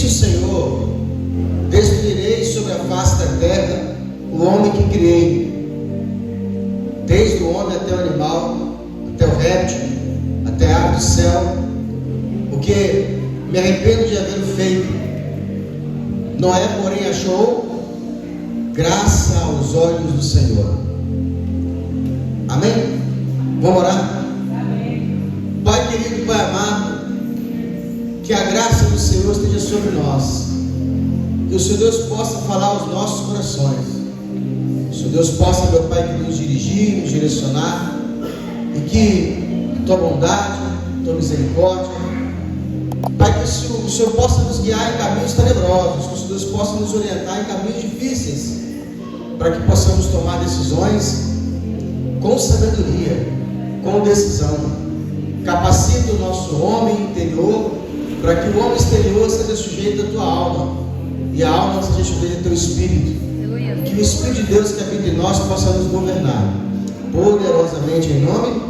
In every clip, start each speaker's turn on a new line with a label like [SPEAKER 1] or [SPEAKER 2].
[SPEAKER 1] o Senhor: destruirei sobre a face da terra o homem que criei, desde o homem até o animal, até o réptil, até a ave do céu, porque me arrependo de havê-lo feito. Noé, porém, achou graça aos olhos do Senhor. Amém? Vamos orar? Amém. Pai querido, Pai amado, que a graça do Senhor esteja sobre nós, que o Senhor Deus possa falar aos nossos corações, que o Senhor Deus possa, meu Pai, nos dirigir, nos direcionar, e que a tua bondade, a tua misericórdia, Pai, que o Senhor possa nos guiar em caminhos tenebrosos, que o Senhor Deus possa nos orientar em caminhos difíceis, para que possamos tomar decisões com sabedoria, com decisão. Capacita o nosso homem interior, para que o homem exterior seja sujeito à tua alma, e a alma seja sujeita ao teu espírito. Que o Espírito de Deus que habita em nós possa nos governar poderosamente, em nome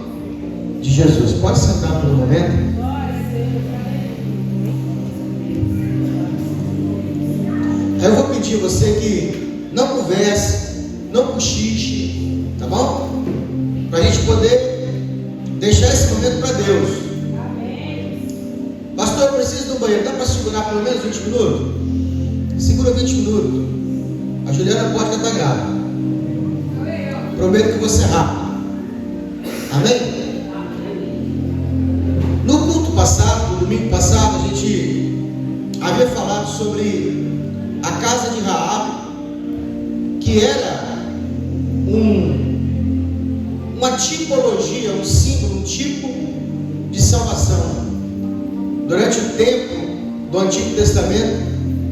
[SPEAKER 1] de Jesus. Pode sentar por um momento. Eu vou pedir a você que não converse, não cochiche, tá bom? Para a gente poder deixar esse momento para Deus. Amém. Pastor, eu preciso do banheiro. Dá para segurar pelo menos 20 minutos? Segura 20 minutos. A Juliana pode cantar grávida. Prometo que você é rápido. Amém? No culto passado, no domingo passado, a gente havia falado sobre a casa de Raabe, que era uma tipologia, um símbolo, um tipo de salvação. Durante o tempo do Antigo Testamento,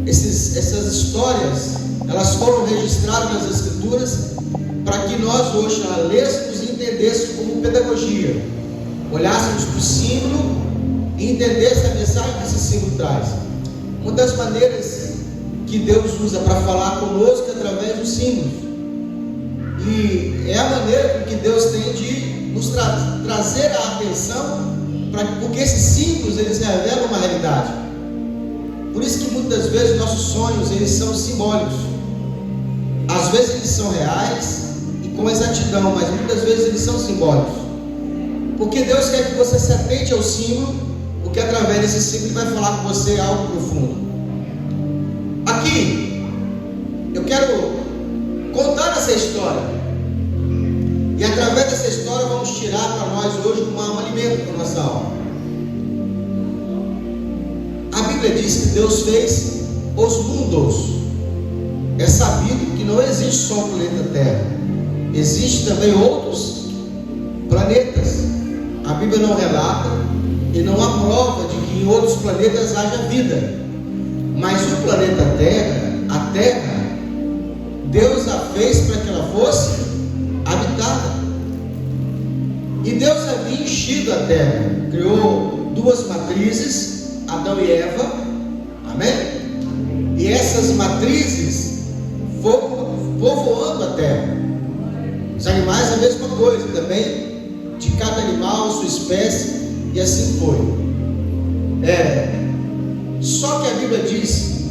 [SPEAKER 1] essas histórias, elas foram registradas nas Escrituras, para que nós hoje a lêssemos e entendêssemos como pedagogia, olhássemos para o símbolo e entendêssemos a mensagem que esse símbolo traz. Uma das maneiras que Deus usa para falar conosco através dos símbolos, e é a maneira que Deus tem de nos trazer a atenção, porque esses símbolos, eles revelam uma realidade. Por isso que muitas vezes nossos sonhos, eles são simbólicos. Às vezes eles são reais e com exatidão, mas muitas vezes eles são simbólicos, porque Deus quer que você se atente ao símbolo, porque através desse símbolo Ele vai falar com você algo profundo. Aqui, eu quero contar essa história, e através dessa história vamos tirar para nós hoje um alimento para a nossa alma. A Bíblia diz que Deus fez os mundos. É sabido que não existe só o planeta Terra, existem também outros planetas. A Bíblia não relata e não há prova de que em outros planetas haja vida. Mas o planeta Terra, a Terra, Deus a fez para que ela fosse habitada. E Deus havia enchido a Terra, criou duas matrizes, Adão e Eva, amém? E essas matrizes foram povoando a Terra. Os animais a mesma coisa também, de cada animal, sua espécie, e assim foi. Só que a Bíblia diz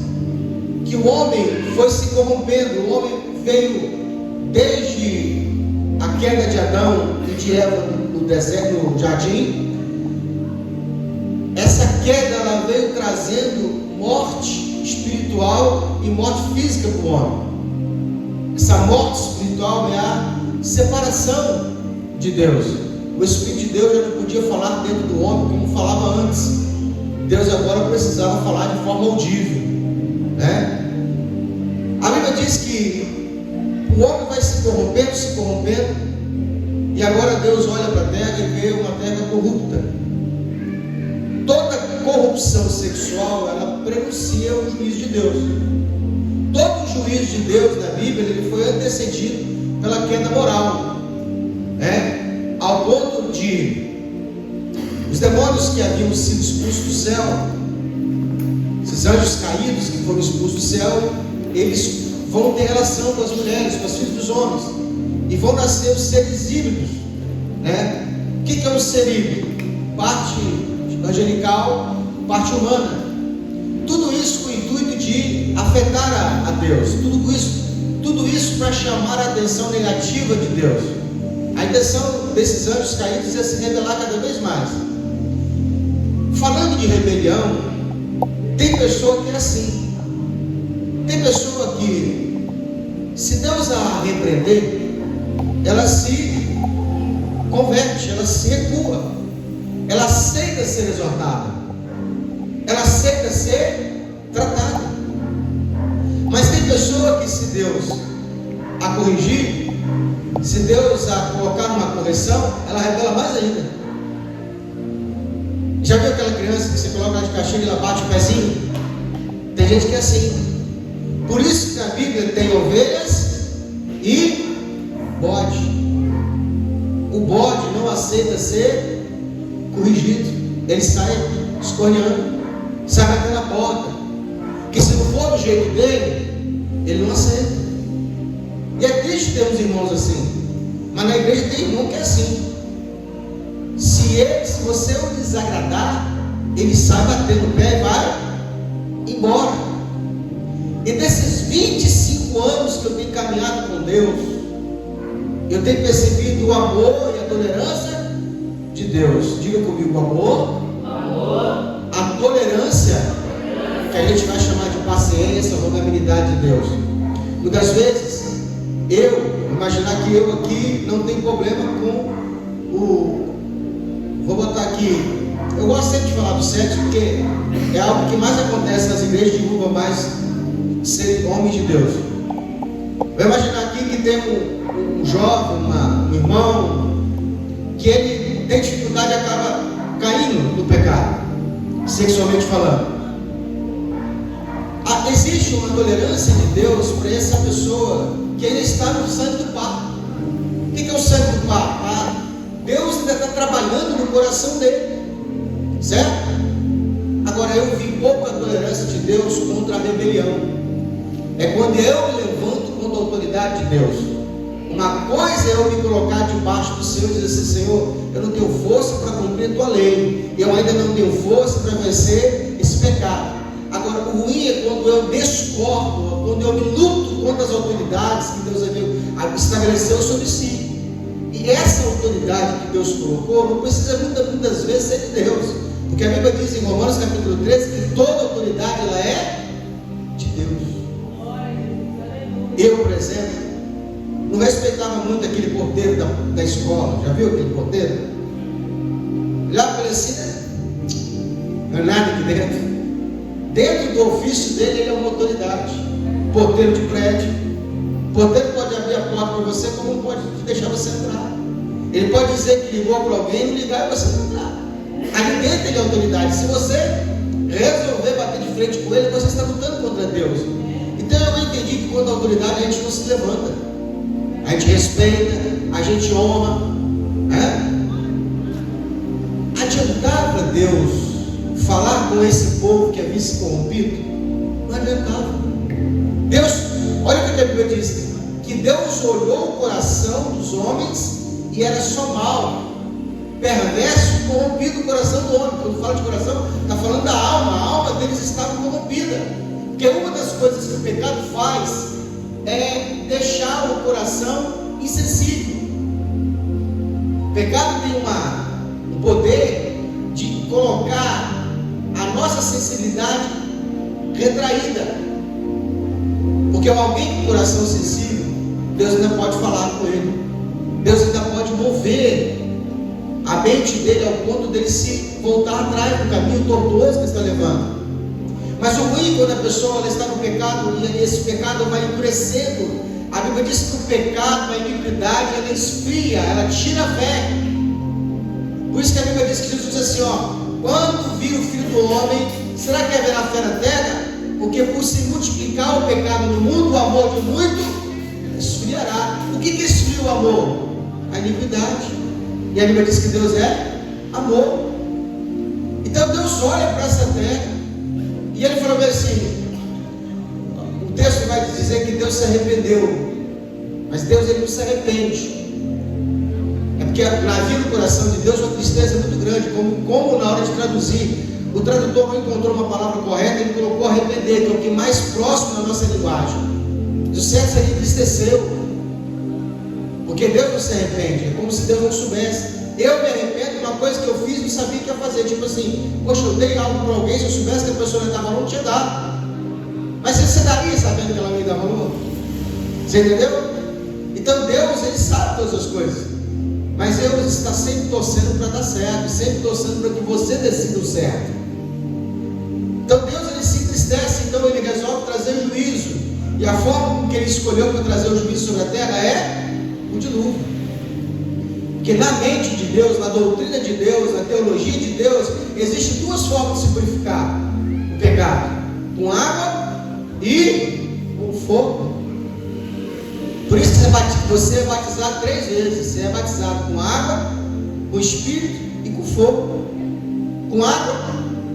[SPEAKER 1] que o homem foi se corrompendo. O homem veio desde a queda de Adão e de Eva no deserto, no jardim. Essa queda, ela veio trazendo morte espiritual e morte física para o homem. Essa morte espiritual é a separação de Deus. O Espírito de Deus já não podia falar dentro do homem como falava antes. Deus agora precisava falar de forma audível, né? A Bíblia diz que o homem vai se corrompendo, e agora Deus olha para a terra e vê uma terra corrupta. Toda corrupção sexual, ela prenuncia o juízo de Deus. Todo o juízo de Deus na Bíblia, ele foi antecedido pela queda moral, né? Ao ponto de os demônios que haviam sido expulsos do céu, esses anjos caídos que foram expulsos do céu, eles vão ter relação com as mulheres, com as filhas dos homens, e vão nascer os seres híbridos, né? O que é um ser híbrido? Parte angelical, parte humana. Tudo isso com o intuito de afetar a Deus. Tudo isso para chamar a atenção negativa de Deus. A intenção desses anjos caídos é se rebelar cada vez mais. Falando de rebelião, tem pessoa que é assim. Tem pessoa que, se Deus a repreender, ela se converte, ela se recua, ela aceita ser exortada, ela aceita ser tratada. Mas tem pessoa que, se Deus a corrigir, se Deus a colocar numa correção, ela rebela mais ainda. Já viu aquela criança que você coloca ela de castigo e ela bate o pezinho? Tem gente que é assim. Por isso que a Bíblia tem ovelhas e bode. O bode não aceita ser corrigido. Ele sai escorreando, sai batendo a porta. Que se não for do jeito dele, ele não aceita. E é triste termos irmãos assim. Mas na igreja tem irmão que é assim. Se você o desagradar, ele sai batendo o pé e vai embora. E desses 25 anos que eu tenho caminhado com Deus, eu tenho percebido o amor e a tolerância de Deus. Diga comigo, amor. A tolerância, que a gente vai chamar de paciência, longanimidade de Deus. Muitas vezes, imaginar que eu aqui não tenho problema com vou botar aqui, eu gosto sempre de falar do sexo, porque é algo que mais acontece nas igrejas, divulga mais ser homem de Deus. Vou imaginar aqui que tem um jovem, um irmão, que ele tem dificuldade e acaba caindo no pecado, sexualmente falando. Existe uma tolerância de Deus para essa pessoa que ainda está no sangue do Papa. O que é o sangue do Papa? Deus ainda está trabalhando no coração dele, certo? Agora eu vi pouca tolerância de Deus contra a rebelião. É quando eu me levanto contra a autoridade de Deus. Uma coisa é eu me colocar debaixo do Senhor e dizer assim: Senhor, eu não tenho força para cumprir a tua lei, eu ainda não tenho força para vencer esse pecado. Agora, o ruim é quando eu discordo, quando eu me luto contra as autoridades que Deus estabeleceu sobre si. E essa autoridade que Deus colocou não precisa muitas vezes ser de Deus, porque a Bíblia diz em Romanos capítulo 13 que toda autoridade ela é de Deus. Eu, por exemplo, não respeitava muito aquele porteiro da escola. Já viu aquele porteiro? Olhava para ele assim, né? Não é nada aqui dentro. Dentro do ofício dele, ele é uma autoridade. Porteiro de prédio. Porteiro pode abrir a porta para você, como pode deixar você entrar. Ele pode dizer que ligou para alguém, não ligar e você não entrar. Ali dentro ele é autoridade. Se você resolver bater de frente com ele, você está lutando contra Deus. Então eu entendi que quando a autoridade a gente não se levanta, a gente respeita, a gente honra, né? Adiantava Deus falar com esse povo que havia se corrompido? Não adiantava. Deus, olha o que a Bíblia diz, que Deus olhou o coração dos homens e era só mal, perverso, corrompido o coração do homem. Quando fala de coração, está falando da alma. A alma deles estava corrompida, porque uma das coisas que o pecado faz é deixar o coração insensível. O pecado tem um poder de colocar a nossa sensibilidade retraída, porque alguém com coração sensível, Deus ainda pode falar com ele, Deus ainda pode mover a mente dele ao ponto dele se voltar atrás do caminho tortuoso que está levando. Mas o ruim, quando a pessoa ela está no pecado e esse pecado vai endurecendo, a Bíblia diz que o pecado, a iniquidade, ela esfria, ela tira a fé. Por isso que a Bíblia diz que Jesus diz assim: quando vir o Filho do Homem, será que haverá fé na terra? Porque por se multiplicar o pecado no mundo, o amor de muito esfriará. O que esfria o amor? A iniquidade. E a Bíblia diz que Deus é amor. Então Deus olha para essa terra e ele falou assim, o texto vai dizer que Deus se arrependeu, mas Deus ele não se arrepende. É porque havia no coração de Deus uma tristeza muito grande, como na hora de traduzir O tradutor não encontrou uma palavra correta, ele colocou arrepender, que é o que mais próximo da nossa linguagem. O certo seria entristeceu, porque Deus não se arrepende, é como se Deus não soubesse. Eu me arrependo de uma coisa que eu fiz e não sabia o que ia fazer. Tipo assim, poxa, eu dei algo para alguém, se eu soubesse que a pessoa não ia dar valor, não tinha dado. Mas você daria sabendo que ela não ia dar valor? Você entendeu? Então Deus, Ele sabe todas as coisas, mas Deus está sempre torcendo para dar certo, sempre torcendo para que você decida o certo. Então Deus, Ele se entristece, então Ele resolve trazer juízo, e a forma que Ele escolheu para trazer o juízo sobre a terra é o dilúvio. Porque na mente de Deus, na doutrina de Deus, na teologia de Deus, existem duas formas de se purificar o pecado: com água e com fogo. Por isso que você é batizado 3 vezes. Você é batizado com água, com espírito e com fogo. Com água,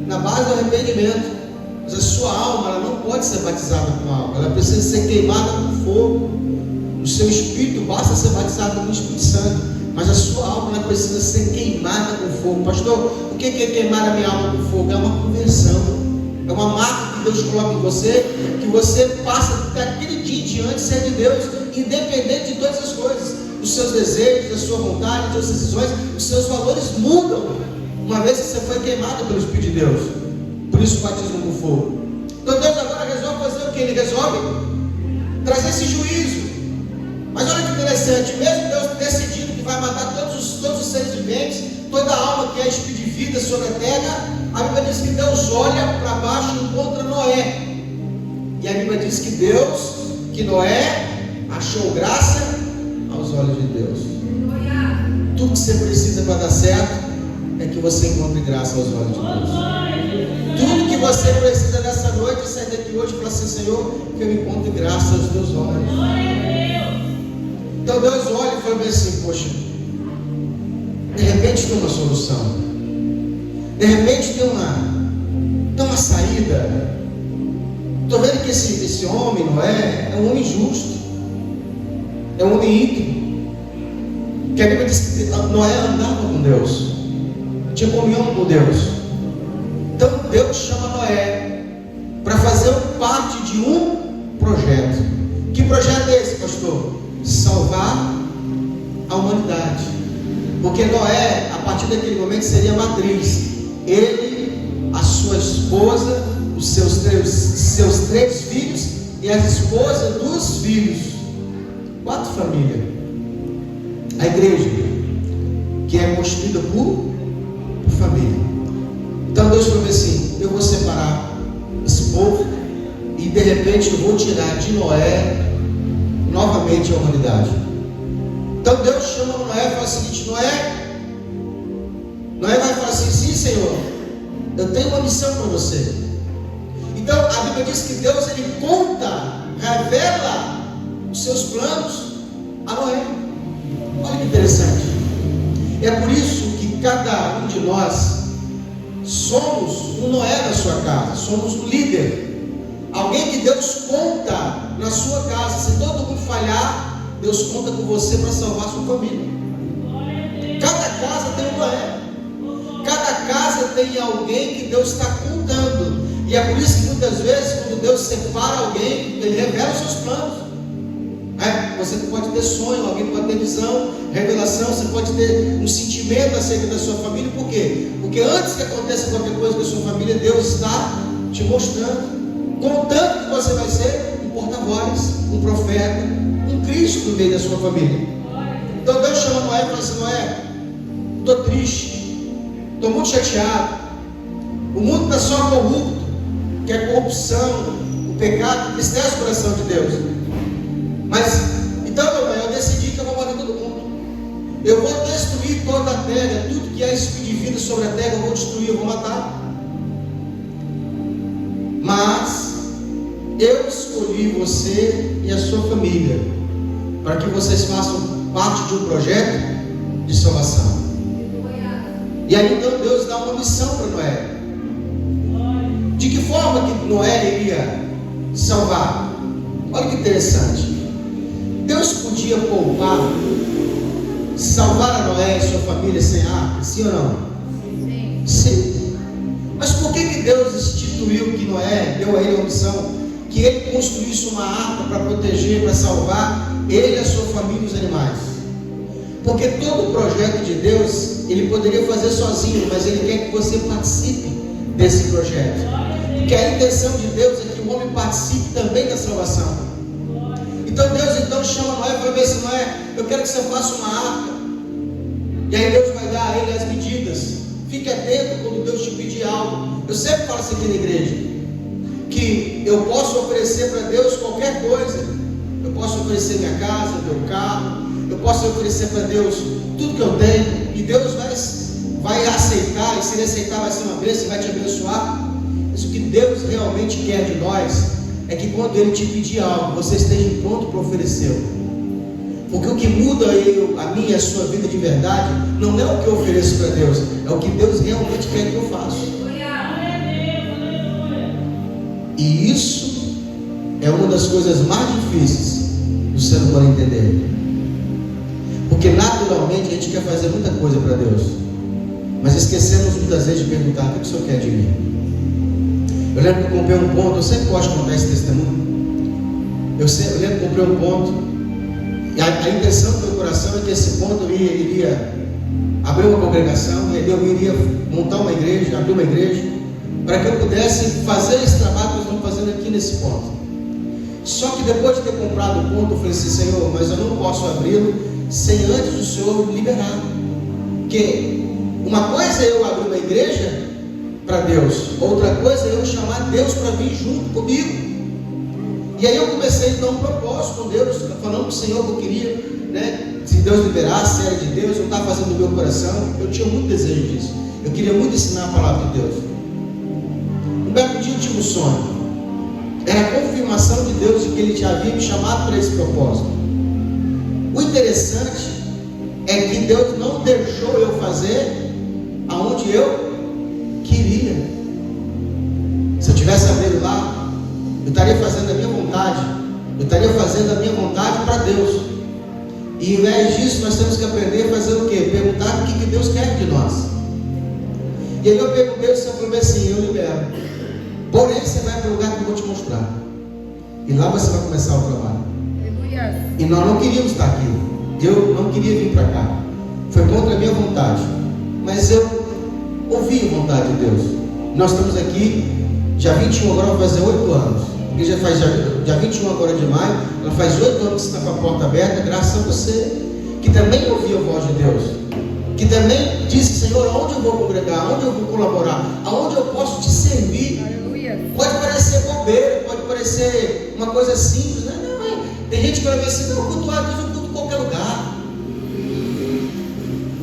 [SPEAKER 1] na base do arrependimento. Mas a sua alma, ela não pode ser batizada com água, ela precisa ser queimada com fogo. O seu espírito basta ser batizado com o Espírito Santo, mas a sua alma, ela precisa ser queimada com fogo. Pastor, o que é queimar a minha alma com fogo? É uma conversão, é uma marca que Deus coloca em você, que você passa daquele dia em diante ser de Deus, independente de todas as coisas. Os seus desejos, a sua vontade, as suas decisões, os seus valores mudam, uma vez que você foi queimado pelo Espírito de Deus. Por isso o batismo com fogo. Então Deus agora resolve fazer o que? Ele resolve trazer esse juízo. Mas olha que interessante, mesmo Deus decidindo que vai matar todos os seres viventes, toda a alma que é espírito de vida sobre a terra, a Bíblia diz que Deus olha para baixo e encontra Noé. E a Bíblia diz que Noé achou graça aos olhos de Deus. Tudo que você precisa para dar certo é que você encontre graça aos olhos de Deus. Tudo que você precisa nessa noite é sair daqui hoje e falar assim: Senhor, que eu encontre graça aos teus olhos. Então Deus olha e fala assim: poxa, de repente tem uma solução, de repente tem uma saída. Estou vendo que esse homem, Noé, é um homem justo, é um homem íntegro, que a Bíblia diz que Noé andava com Deus, tinha comunhão com Deus. Então Deus chama Noé para fazer parte de um projeto. Que projeto é esse, pastor? Salvar a humanidade. Porque Noé, a partir daquele momento, seria matriz. Ele, a sua esposa, os seus 3 filhos e as esposas dos filhos. 4 famílias. A igreja, que é constituída por família. Então Deus falou assim: eu vou separar esse povo e de repente eu vou tirar de Noé novamente a humanidade. Então Deus chama Noé e fala o seguinte: Noé vai falar assim: sim, Senhor, eu tenho uma missão para você. Então a Bíblia diz que Deus, Ele revela os seus planos a Noé. Olha que interessante. É por isso que cada um de nós somos um Noé na sua casa, somos um líder. Alguém que Deus conta na sua casa. Se todo mundo falhar, Deus conta com você para salvar a sua família. Cada casa tem um Noé. Cada casa tem alguém que Deus está contando. E é por isso que muitas vezes, quando Deus separa alguém, Ele revela os seus planos. Você pode ter sonho, alguém pode ter visão, revelação, você pode ter um sentimento acerca da sua família. Por quê? Porque antes que aconteça qualquer coisa com a sua família, Deus está te mostrando, contando que você vai ser um porta-voz, um profeta, um Cristo no meio da sua família. Então Deus chama Noé e fala assim: Noé, estou triste, estou muito chateado, o mundo está só corrupto, que é corrupção, o pecado entristece o coração de Deus. Mas, então, meu Noé, eu decidi que eu vou matar todo mundo. Eu vou destruir toda a terra, tudo que é espírito de vida sobre a terra, eu vou destruir, eu vou matar. Mas eu escolhi você e a sua família para que vocês façam parte de um projeto de salvação. E aí então Deus dá uma missão para Noé. De que forma que Noé iria salvar? Olha que interessante. Deus podia poupar, salvar a Noé e sua família sem arca, sim ou não? Sim. Mas por que Deus instituiu que Noé, deu a ele a missão, que ele construísse uma arca para proteger, para salvar ele, a sua família e os animais. Porque todo o projeto de Deus, ele poderia fazer sozinho, mas ele quer que você participe desse projeto. Porque a intenção de Deus é que o homem participe também da salvação. Então Deus chama Noé e fala assim: Noé, eu quero que você faça uma arca. E aí Deus vai dar a ele as medidas. Fique atento quando Deus te pedir algo. Eu sempre falo isso aqui na igreja, que eu posso oferecer para Deus qualquer coisa. Eu posso oferecer minha casa, meu carro. Eu posso oferecer para Deus tudo que eu tenho. E Deus vai aceitar. E se Ele aceitar, vai ser uma bênção, vai te abençoar. Mas o que Deus realmente quer de nós é que quando Ele te pedir algo, você esteja pronto para oferecê-lo. Porque o que muda a minha e a sua vida de verdade não é o que eu ofereço para Deus, é o que Deus realmente quer que eu faça. E isso é uma das coisas mais difíceis do ser humano entender. Porque naturalmente a gente quer fazer muita coisa para Deus, mas esquecemos muitas vezes de perguntar: o que o Senhor quer de mim? Eu lembro que eu comprei um ponto, eu sempre gosto de contar esse testemunho. Eu lembro que eu comprei um ponto. E a intenção do meu coração é que esse ponto eu iria abrir uma congregação, e eu iria montar uma igreja, abrir uma igreja, para que eu pudesse fazer esse trabalho que nós estamos fazendo aqui nesse ponto. Só que depois de ter comprado o ponto, eu falei assim: Senhor, mas eu não posso abri-lo sem antes o Senhor liberar. Porque uma coisa é eu abrir uma igreja para Deus, outra coisa é eu chamar Deus para vir junto comigo. E aí eu comecei então um propósito com Deus, falando com o Senhor que eu queria, né? Se Deus liberasse, era de Deus, eu não estava fazendo do meu coração. Eu tinha muito desejo disso. Eu queria muito ensinar a palavra de Deus. Um belo dia eu tive um sonho. Era a confirmação de Deus de que Ele já havia me chamado para esse propósito. O interessante é que Deus não deixou eu fazer aonde eu queria. Se eu tivesse abrido lá, eu estaria fazendo a minha vontade. Eu estaria fazendo a minha vontade para Deus. E ao invés disso, nós temos que aprender a fazer o quê? Perguntar o que Deus quer de nós. E aí eu perguntei, o Senhor falou assim: eu libero. Porém, você vai para o lugar que eu vou te mostrar. E lá você vai começar o trabalho. E nós não queríamos estar aqui. Eu não queria vir para cá. Foi contra a minha vontade. Mas eu ouvi a vontade de Deus. Nós estamos aqui, dia 21 agora vai fazer 8 anos. Porque já faz dia 21 agora de maio, ela faz 8 anos que está com a porta aberta, graças a você, que também ouviu a voz de Deus, que também disse: Senhor, aonde eu vou congregar, aonde eu vou colaborar, aonde eu posso te servir. Aleluia. Pode parecer bobeira, pode parecer uma coisa simples, né? Não, tem gente que vai ver assim: não, cultuar Deus, eu culto em qualquer lugar.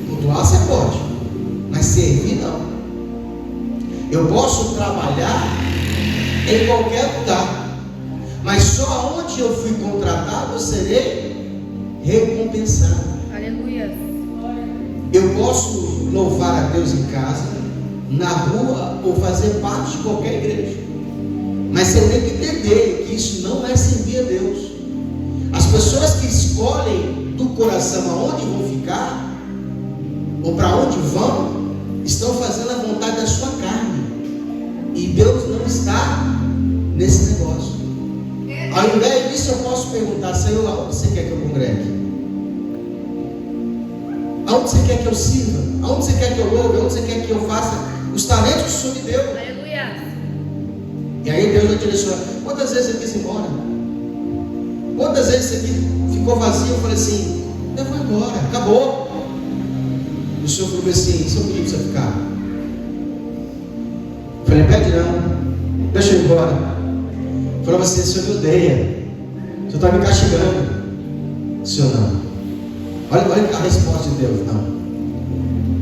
[SPEAKER 1] Cultuar você pode, mas servir não. Eu posso trabalhar em qualquer lugar, mas só onde eu fui contratado eu serei recompensado. Aleluia. Eu posso louvar a Deus em casa, na rua ou fazer parte de qualquer igreja, mas eu tenho que entender que isso não é servir a Deus. As pessoas que escolhem do coração aonde vão ficar ou para onde vão, estão fazendo a vontade da sua carne. E Deus não está nesse negócio. Ao invés disso, eu posso perguntar: Senhor, aonde você quer que eu congregue? Aonde você quer que eu sirva? Aonde você quer que eu louve? Aonde você quer que eu faça os talentos que o Senhor me deu? Aleluia. E aí Deus vai direcionar. Quantas vezes você quis ir embora? Quantas vezes você ficou vazio? Eu falei assim: eu vou embora, acabou. O Senhor falou assim: se eu pedir para você ficar, eu falei: pede não, deixa eu ir embora. Falou assim: o Senhor me odeia, o Senhor está me castigando. O Senhor não. Olha a resposta de Deus: não.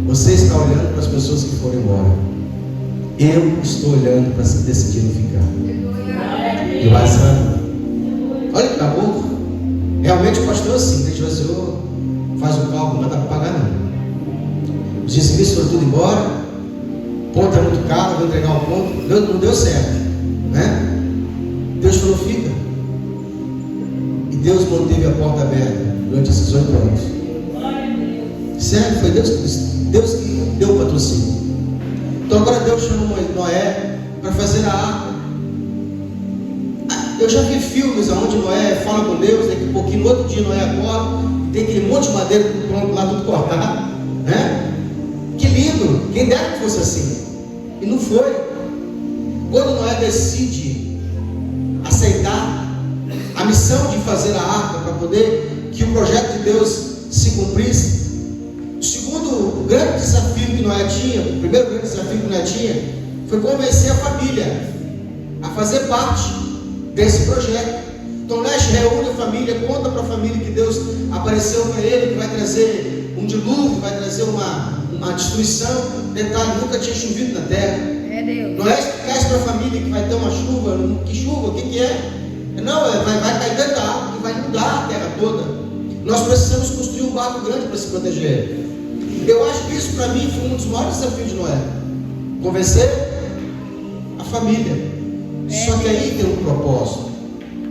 [SPEAKER 1] Você está olhando para as pessoas que foram embora. Eu estou olhando para as que decidiram ficar. E vai saber. Olha que acabou. Realmente o pastor assim, deixa o Senhor, faz o cálculo, não dá para pagar não. Os dizimistas foram tudo embora. O ponto é muito caro, vou entregar o ponto. Não deu certo, né? Deus falou: fica. E Deus manteve a porta aberta durante esses 8 anos. Sério, foi Deus que deu o patrocínio. Então agora Deus chamou Noé para fazer a arca. Eu já vi filmes onde Noé fala com Deus, daqui a pouquinho, no outro dia Noé acorda, tem aquele monte de madeira pronto lá, tudo cortado, né? Que lindo, quem dera que fosse assim. E não foi. Quando Noé decide aceitar a missão de fazer a arca, para poder que o projeto de Deus se cumprisse, o segundo grande desafio que Noé tinha, o primeiro grande desafio que Noé tinha, foi convencer a família a fazer parte desse projeto. Então Noé reúne a família, conta para a família que Deus apareceu para ele, que vai trazer um dilúvio, vai trazer uma destruição. Detalhe, nunca tinha chovido na terra.
[SPEAKER 2] Deus.
[SPEAKER 1] Noé explica para a família que vai ter uma chuva. Que chuva? O que é? Não, vai cair tanta água que vai inundar a terra toda. Nós precisamos construir um barco grande para se proteger. Eu acho que isso para mim foi um dos maiores desafios de Noé. Convencer a família. Só que aí tem um propósito.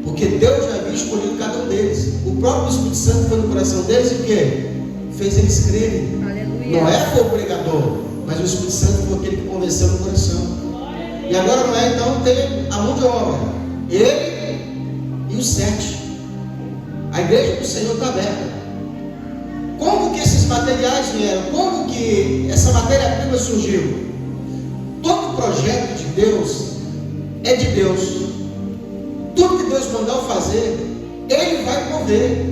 [SPEAKER 1] Porque Deus já havia escolhido cada um deles. O próprio Espírito Santo foi no coração deles e o quê? Fez eles crerem.
[SPEAKER 2] Aleluia.
[SPEAKER 1] Noé foi o pregador, mas o Espírito Santo foi aquele que convenceu no coração. E agora Noé então tem a mão de obra. Ele e os 7. A igreja do Senhor está aberta. Como que esses materiais vieram? Como que essa matéria-prima surgiu? Todo projeto de Deus é de Deus. Tudo que Deus mandar eu fazer, Ele vai prover.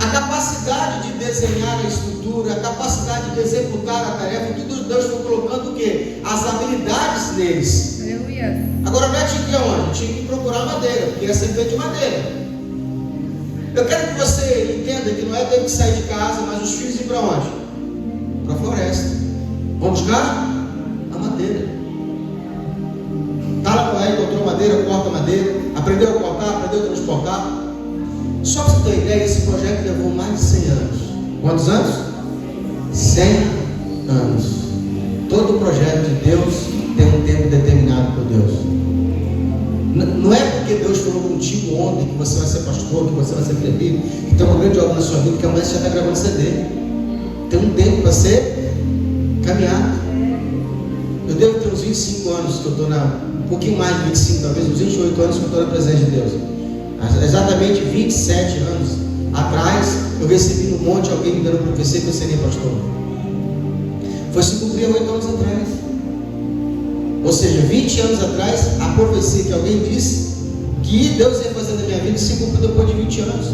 [SPEAKER 1] A capacidade de desenhar a estrutura, a capacidade de executar a tarefa, tudo Deus foi colocando o quê? As habilidades neles.
[SPEAKER 2] Aleluia.
[SPEAKER 1] Agora não tinha que ir aonde? Tinha que procurar madeira, porque ia ser feito de madeira. Eu quero que você entenda que não é ter que sair de casa, mas os filhos ir para onde? Para a floresta. Vamos buscar a madeira. Tá lá, Noé encontrou madeira, corta madeira, aprendeu a cortar, aprendeu a transportar. Só para você ter ideia, esse projeto levou mais de 100 anos. Quantos anos? 100 anos. Todo projeto de Deus tem um tempo determinado por Deus. Não é porque Deus falou contigo ontem que você vai ser pastor, que você vai ser presbítero, que tem uma grande obra na sua vida, que amanhã você já está gravando CD. Tem um tempo para ser caminhado. Eu devo ter uns 25 anos que eu estou um pouquinho mais de 25, talvez uns 28 anos que eu estou na presença de Deus. Exatamente 27 anos atrás, eu recebi no monte alguém me dando profecia que eu seria pastor. Foi se cumprir há 8 anos atrás. Ou seja, 20 anos atrás, a profecia que alguém disse que Deus ia fazer na minha vida se cumpriu depois de 20 anos.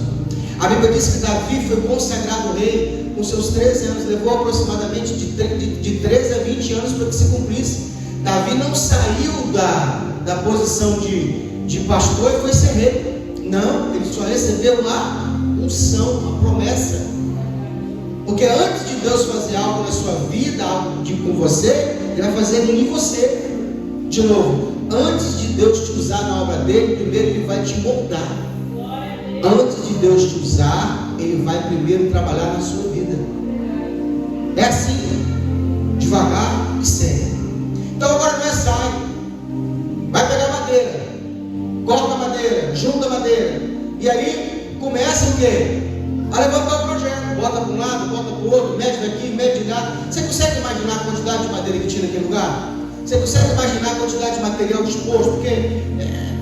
[SPEAKER 1] A Bíblia diz que Davi foi consagrado rei com seus 13 anos, levou aproximadamente de 13 a 20 anos para que se cumprisse. Davi não saiu da posição de pastor e foi ser rei. Não, ele só recebeu uma unção, uma promessa. Porque antes de Deus fazer algo na sua vida, algo com você, Ele vai fazer em você. De novo, antes de Deus te usar na obra dele, primeiro Ele vai te moldar. Antes de Deus te usar, Ele vai primeiro trabalhar na sua vida. É assim, devagar e sério. Então agora não é sai. Vai pegar madeira, corta a madeira, junta a madeira, e aí começa o quê? A levantar o projeto. Bota para um lado, bota para o outro, mede daqui, mede de lá. Você consegue imaginar a quantidade de madeira que tinha naquele lugar? Você consegue imaginar a quantidade de material disposto? Porque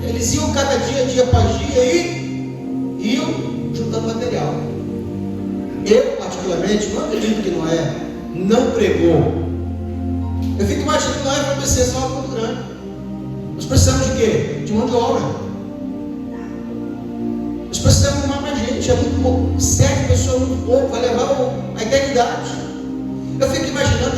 [SPEAKER 1] eles iam cada dia após dia e iam juntando material. Eu, particularmente, não acredito que Noé não pregou. Eu fico imaginando que Noé vai precisar algo muito grande. Nós precisamos de quê? De mão de obra. Nós precisamos de mais gente. É muito pouco. 7 pessoas é muito pouco. Vai levar a eternidade. Eu fico imaginando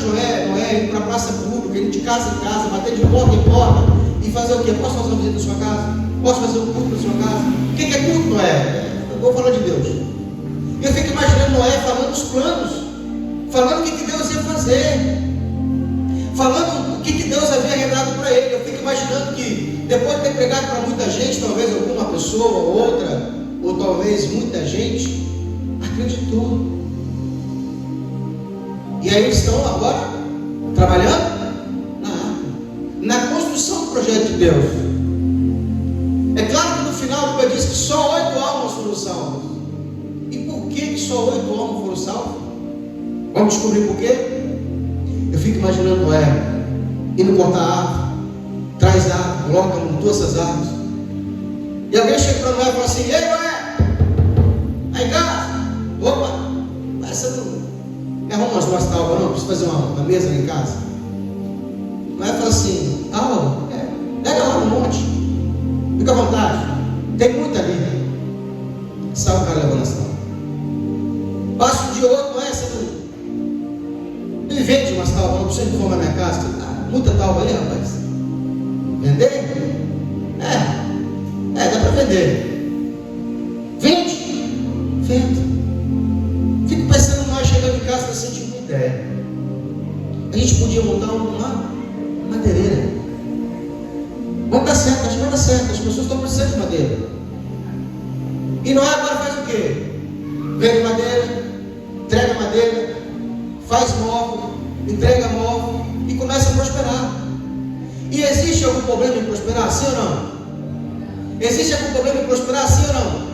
[SPEAKER 1] Noé indo para a praça pública, indo de casa em casa, bater de porta em porta e fazer o quê? Posso fazer uma visita na sua casa? Posso fazer um culto na sua casa? O que é culto, Noé? Eu vou falar de Deus. Eu fico imaginando Noé falando dos planos, falando o que Deus ia fazer, falando o que Deus havia revelado para ele. Eu fico imaginando que depois de ter pregado para muita gente, talvez alguma pessoa ou outra, ou talvez muita gente, acreditou. E aí eles estão agora trabalhando na construção do projeto de Deus. É claro que no final a Bíblia diz que só 8 almas foram salvas. E por que só 8 almas foram salvas? Vamos descobrir por quê? Eu fico imaginando Noé indo cortar árvore, traz árvore, coloca, montou essas árvores. E alguém chega para Noé e fala assim: ei, Noé, aí casa, opa, você não me arruma umas tábuas não? Preciso fazer uma mesa lá em casa. Noé fala assim: pega lá no monte, fica à vontade, tem muita ali. Sai o cara levando as tábuas. Passa um dia ou outro, Noé, você não me vende umas tábuas, não precisa de fome na minha casa. Muita tábua aí, rapaz. Vender? Dá para vender. Vende? Vende. Fico pensando nós chegando em casa para sentir uma ideia. A gente podia montar uma madeireira. Vai dar certo, acho que vai dar certo. As pessoas estão precisando de madeira. E Noé agora faz o quê? Vende madeira, entrega madeira, faz móvel, entrega móvel e começa a prosperar. E existe algum problema em prosperar, sim ou não? Existe algum problema em prosperar, sim ou não?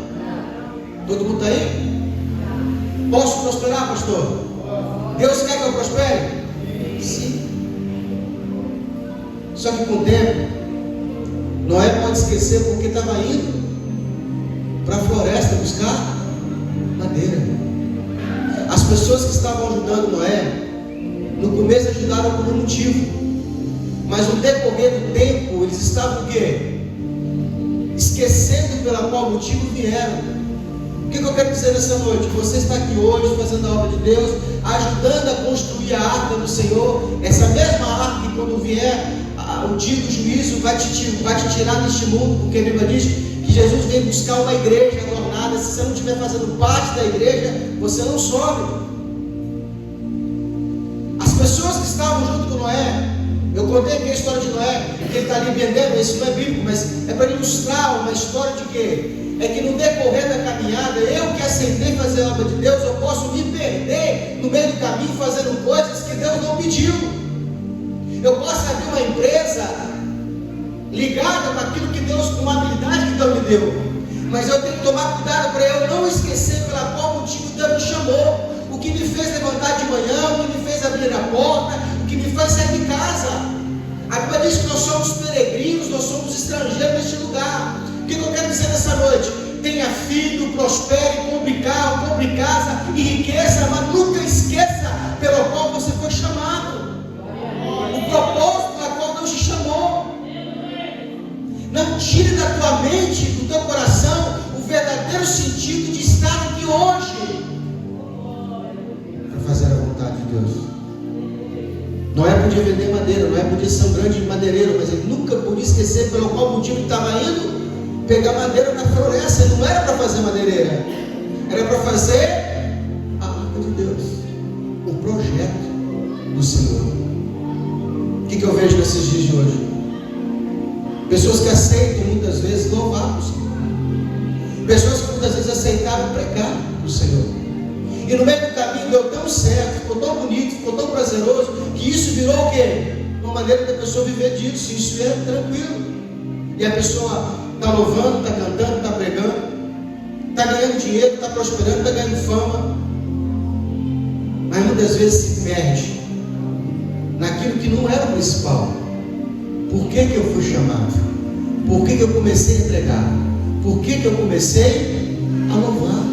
[SPEAKER 1] Todo mundo está aí? Posso prosperar, pastor? Deus quer que eu prospere? Sim. Só que com o tempo, Noé pode esquecer porque estava indo para a floresta buscar madeira. As pessoas que estavam ajudando Noé, no começo ajudaram por um motivo, mas no decorrer do tempo, eles estavam o quê? Esquecendo pela qual motivo vieram. O que eu quero dizer nessa noite? Você está aqui hoje fazendo a obra de Deus, ajudando a construir a arca do Senhor, essa mesma arca que quando vier o dia do juízo vai te tirar deste mundo, porque a Bíblia diz que Jesus vem buscar uma igreja adornada. Se você não estiver fazendo parte da igreja, você não sobe. As pessoas que estavam junto com Noé, eu contei aqui a história de Noé, que ele está ali vendendo, isso não é bíblico, mas é para ilustrar uma história de quê? É que no decorrer da caminhada, eu que aceitei fazer a obra de Deus, eu posso me perder no meio do caminho fazendo coisas que Deus não pediu. Eu posso abrir uma empresa ligada com aquilo que Deus, com uma habilidade que Deus me deu, mas eu tenho que tomar cuidado para eu não esquecer pela qual motivo Deus me chamou, o que me fez levantar de manhã, o que me fez abrir a porta, o que me faz sair de casa. A Bíblia diz que nós somos peregrinos, nós somos estrangeiros neste lugar. O que eu quero dizer nessa noite? Tenha filho, prospere, compre carro, compre casa e riqueza, mas nunca esqueça pelo qual você foi chamado, o propósito pelo qual Deus te chamou. Não tire da tua mente, do teu coração, o verdadeiro sentido de estar aqui hoje para fazer a vontade de Deus. Noé podia vender madeira, Noé podia ser um grande madeireiro, mas ele nunca podia esquecer pelo qual motivo ele estava indo pegar madeira na floresta. Não era para fazer madeireira, era para fazer a arca de Deus, o projeto do Senhor. O que eu vejo nesses dias de hoje? Pessoas que aceitam muitas vezes louvar o Senhor, pessoas que muitas vezes aceitaram pregar o Senhor, e no meio do caminho deu tão certo, ficou tão bonito, ficou tão prazeroso, que isso virou o quê? Uma maneira da pessoa viver disso. Isso é tranquilo, e a pessoa está louvando, está cantando, está pregando, está ganhando dinheiro, está prosperando, está ganhando fama, mas muitas vezes se perde naquilo que não era o principal. Por que eu fui chamado? Por que eu comecei a pregar? Por que eu comecei a louvar?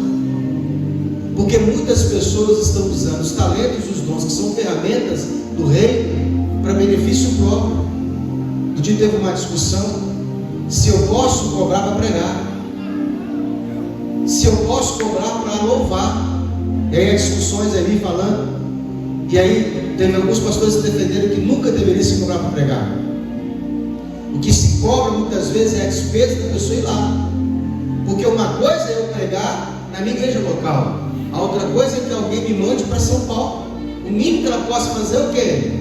[SPEAKER 1] Porque muitas pessoas estão usando os talentos e os dons, que são ferramentas do reino, para benefício próprio. Um dia teve uma discussão se eu posso cobrar para pregar, se eu posso cobrar para louvar. E aí as discussões ali falando, e aí teve alguns pastores que defenderam que nunca deveria se cobrar para pregar. O que se cobra muitas vezes é a despesa da pessoa ir lá, porque uma coisa é eu pregar na minha igreja local, a outra coisa é que alguém me mande para São Paulo. O mínimo que ela possa fazer é o quê?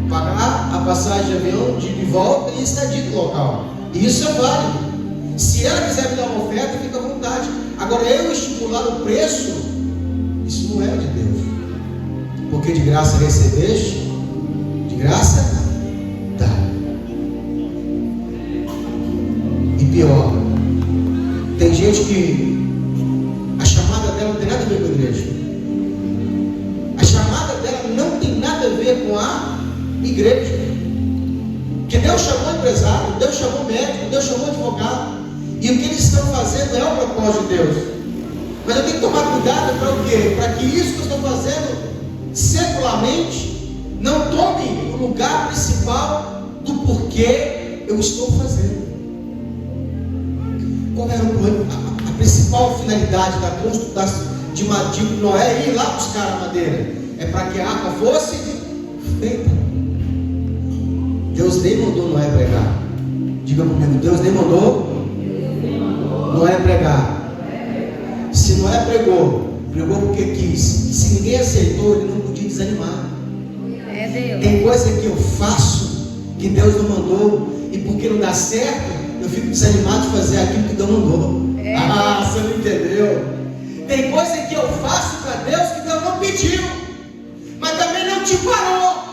[SPEAKER 1] Pagar a passagem de avião de volta e estadia no local. E isso é válido. Se ela quiser me dar uma oferta, fica à vontade. Agora eu estipular o preço, isso não é de Deus. Porque de graça recebeste, de graça dá. E pior, tem gente que a chamada dela não tem nada a ver com a igreja. A chamada dela não tem nada a ver com a igreja. Que Deus chamou empresário, Deus chamou médico, Deus chamou advogado. E o que eles estão fazendo é o propósito de Deus. Mas eu tenho que tomar cuidado para o quê? Para que isso que eu estou fazendo secularmente não tome o lugar principal do porquê eu estou fazendo. Qual era a principal finalidade da construção de Noé ir lá buscar a madeira? É para que a arca fosse feita. Deus nem mandou Noé pregar. Diga comigo, Deus nem mandou Noé pregar. Se Noé pregou porque quis. Se ninguém aceitou, ele não podia desanimar.
[SPEAKER 2] É Deus.
[SPEAKER 1] Tem coisa que eu faço que Deus não mandou, e porque não dá certo, eu fico desanimado de fazer aquilo que Deus mandou. Você não entendeu? Tem coisa que eu faço para Deus que Deus não pediu, mas também não te parou.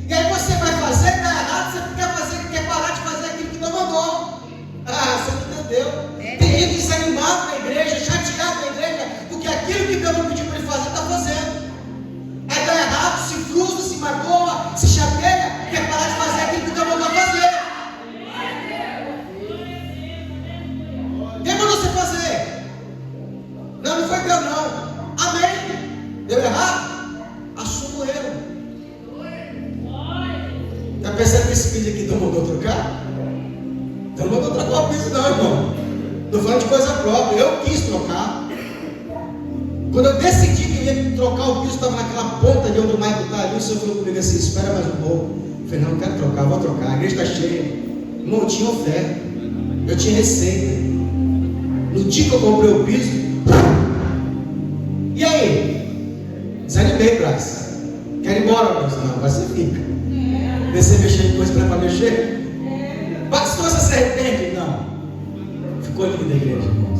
[SPEAKER 1] E aí você vai fazer, está errado, você quer parar de fazer aquilo que Deus mandou. Você não entendeu? Tem gente desanimado na igreja, chateado na igreja, porque aquilo que Deus não pediu para ele fazer, está fazendo. Aí está errado, se frustra, se magoa, se chateia, quer parar de fazer aquilo que Deus mandou fazer. Quem mandou você fazer? Não foi Deus não. Amém. Deu errado? Assuma o erro. Está pensando que esse vídeo aqui Deus mandou trocar? Deus não mandou trocar o piso não, irmão. Estou falando de coisa própria. Eu quis trocar. Quando eu decidi que eu ia trocar o piso, estava naquela ponta de onde o Michael está ali. O Senhor falou comigo assim: espera mais um pouco. Eu falei: não, eu quero trocar, vou trocar. A igreja está cheia. Não tinha oferta. Eu tinha receita. No dia que eu comprei o piso, e aí? Desanimei, Braz. Quero ir embora, Braz. Não, agora você fica. Descer mexer em coisa para mexer. Pastor, você se arrepende? Não. Ficou lindo da igreja, irmãos.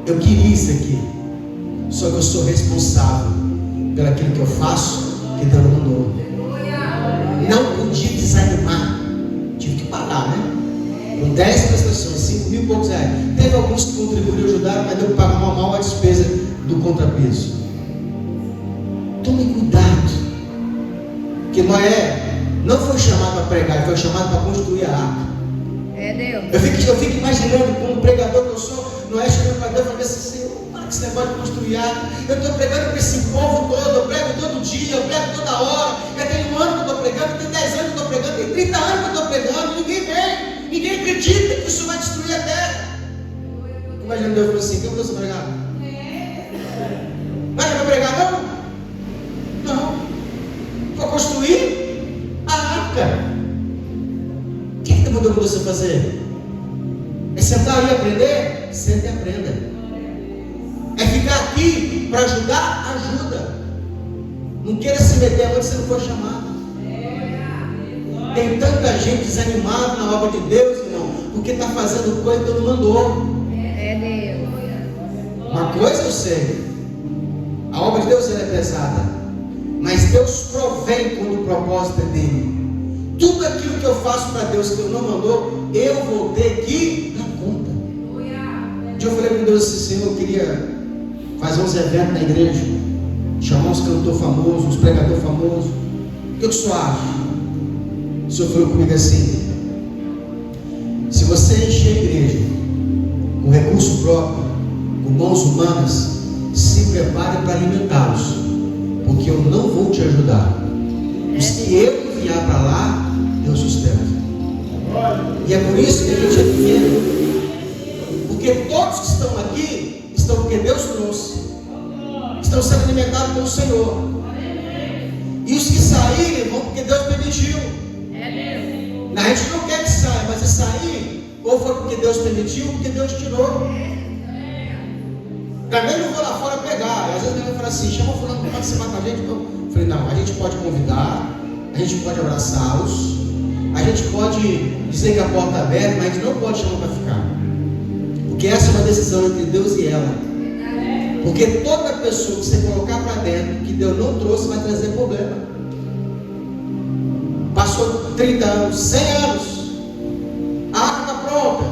[SPEAKER 1] Eu queria isso aqui. Só que eu sou responsável pelo aquilo que eu faço que Deus mandou. Não podia desanimar. Tive que pagar, né? Com 10 prestações, 5 mil e poucos reais. Teve alguns que contribuíram e ajudaram, mas deu para pagar mal a despesa do contrapeso. Tome cuidado. Que Noé não foi chamado para pregar, ele foi chamado para construir a arca.
[SPEAKER 2] É Deus.
[SPEAKER 1] Eu fico imaginando como pregador que eu sou, Noé chegando para Deus e falando assim: Senhor, para que esse negócio de construir arca. Eu estou pregando para esse povo todo, eu prego todo dia, eu prego toda hora. Já tem 1 ano que eu estou pregando, tem 10 anos que eu estou pregando, tem 30 anos que eu estou pregando, ninguém vem. Ninguém acredita que isso vai destruir a terra. Imagina Deus falou assim: quem mandou você pregar? Vai para pregar não? Não. Para construir a arca. O que Deus mandou você fazer? É sentar e aprender? Senta e aprenda. É ficar aqui para ajudar? Ajuda. Não queira se meter onde você não for chamado. Tem tanta gente desanimada na obra de Deus, irmão, porque está fazendo coisa que Deus não mandou.
[SPEAKER 2] É Deus.
[SPEAKER 1] Uma coisa eu sei: a obra de Deus é pesada, mas Deus provém quando o propósito é dele. Tudo aquilo que eu faço para Deus que Deus não mandou, eu vou ter que dar conta. Um dia eu falei com Deus assim: Senhor, eu queria fazer uns eventos na igreja, chamar uns cantores famosos, uns pregadores famosos. O que o senhor acha? O Senhor falou comigo assim: se você encher a igreja com recurso próprio, com mãos humanas, se prepare para alimentá-los, porque eu não vou te ajudar. Os que eu enviar para lá, eu sustento. E é por isso que a gente é pequeno, porque todos que estão aqui estão porque Deus trouxe, estão sendo alimentados pelo Senhor. E os que saírem vão porque Deus permitiu. A gente não quer que saia, mas se sair, ou foi porque Deus permitiu, ou porque Deus tirou. Também não vou lá fora pegar. E às vezes alguém fala assim: chama o fulano para participar com a gente. Eu falei: não, a gente pode convidar, a gente pode abraçá-los, a gente pode dizer que a porta é aberta, mas a gente não pode chamar para ficar. Porque essa é uma decisão entre Deus e ela. Porque toda pessoa que você colocar para dentro, que Deus não trouxe, vai trazer problema. Passou 30 anos, 100 anos, a arca está pronta.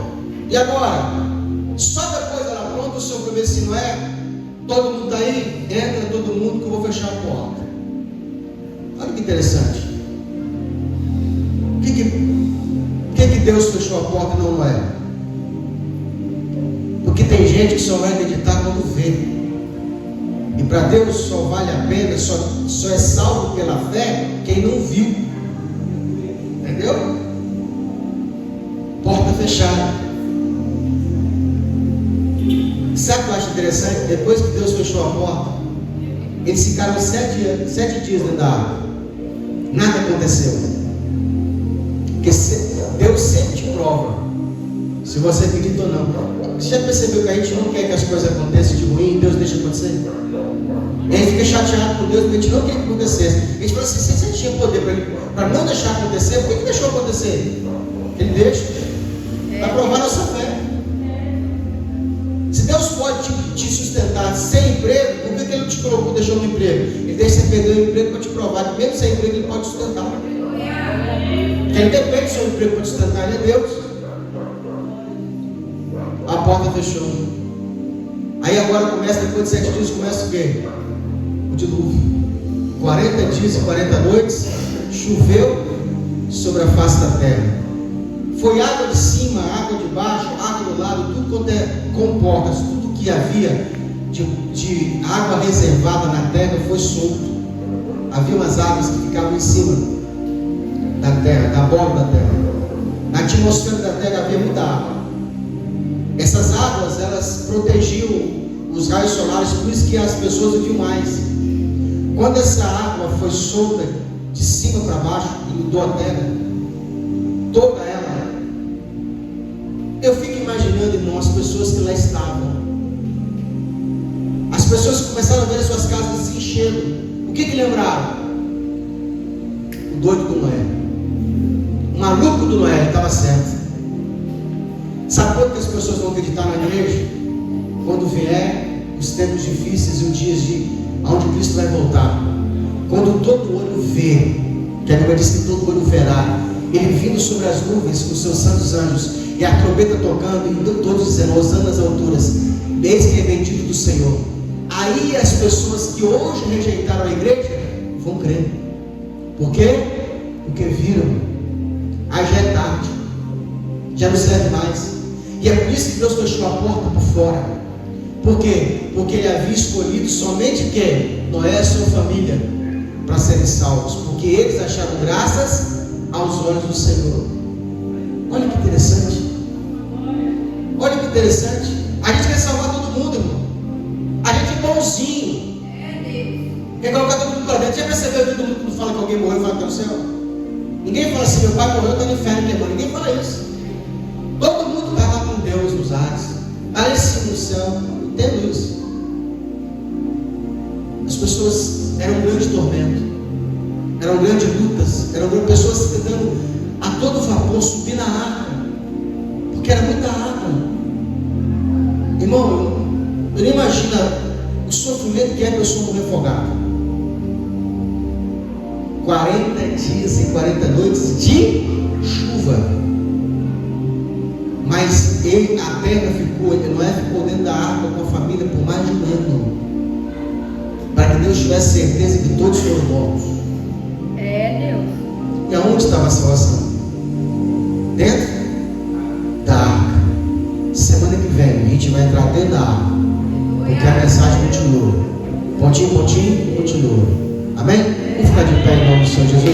[SPEAKER 1] E agora? Só depois dela pronta, o Senhor falou assim: não é? Todo mundo está aí? Entra todo mundo que eu vou fechar a porta. Olha que interessante. que Deus fechou a porta e não Noé? Porque tem gente que só vai acreditar quando vê. E para Deus só vale a pena, só é salvo pela fé quem não viu. Entendeu? Porta fechada. Sabe o que eu acho interessante? Depois que Deus fechou a porta, eles ficaram 7 dias dentro da água. Nada aconteceu. Porque Deus sempre te prova se você acredita ou não. Você já percebeu que a gente não quer que as coisas aconteçam de ruim e Deus deixa acontecer? E a gente fica chateado com Deus porque a gente não quer que acontecesse. A gente fala assim, se você tinha poder para não deixar acontecer, por que deixou acontecer? Ele deixa para provar nossa fé. Se Deus pode te sustentar sem emprego, por que Ele não te colocou, deixou no emprego? Ele deixa você perder o emprego para te provar que mesmo sem emprego Ele pode te sustentar. Porque Ele depende do seu emprego para te sustentar, Ele é Deus. A porta fechou. Aí agora começa, depois de 7 dias, começa o quê? O dilúvio. 40 dias e 40 noites, choveu sobre a face da terra. Foi água de cima, água de baixo, água do lado, tudo quanto é comportas, tudo que havia de água reservada na terra foi solto. Havia umas águas que ficavam em cima da terra, da borda da terra. Na atmosfera da terra havia muita água. Essas águas, elas protegiam os raios solares, por isso que as pessoas viviam mais. Quando essa água foi solta de cima para baixo, inundou a terra, toda ela, eu fico imaginando, irmão, as pessoas que lá estavam. As pessoas começaram a ver as suas casas se enchendo. O que lembraram? O doido do Noé. O maluco do Noé estava certo. Sabe quando que as pessoas vão acreditar na igreja? Quando vier os tempos difíceis e os dias onde Cristo vai voltar. Quando todo olho vê, que a Bíblia diz que todo olho verá, Ele vindo sobre as nuvens com seus santos anjos, e a trombeta tocando, e todos dizendo, hosana nas alturas, eis que é bendito do Senhor. Aí as pessoas que hoje rejeitaram a igreja vão crer. Por quê? Porque viram. Aí já é tarde, já não serve mais. E é por isso que Deus fechou a porta por fora. Por quê? Porque Ele havia escolhido somente quem? Noé e sua família, para serem salvos. Porque eles acharam graças aos olhos do Senhor. Olha que interessante. Olha que interessante. A gente quer salvar todo mundo, irmão. A gente é bonzinho. Quer colocar todo mundo para dentro. Já percebeu que todo mundo fala que alguém morreu e vai para o céu? Ninguém fala assim, meu pai morreu, está no inferno, meu irmão. Ninguém fala isso. Todo mundo está lá com Deus nos ares. Está lá em cima no céu. Entendo isso. As pessoas eram um grande tormento. Eram grandes lutas. Eram pessoas tentando a todo vapor subir na arca. Porque era muita água. Irmão, eu nem imagino o sofrimento que é a pessoa morrer afogada. 40 dias e 40 noites de chuva. Mas a terra ficou, Noé ficou dentro da arca com a família por mais de 1 ano. Para que Deus tivesse certeza que todos foram mortos.
[SPEAKER 2] É Deus.
[SPEAKER 1] E aonde estava a salvação? Dentro da arca. Semana que vem a gente vai entrar dentro da arca, porque a mensagem continua. Pontinho, pontinho, continua. Amém? Vamos ficar de pé em nome do Senhor Jesus.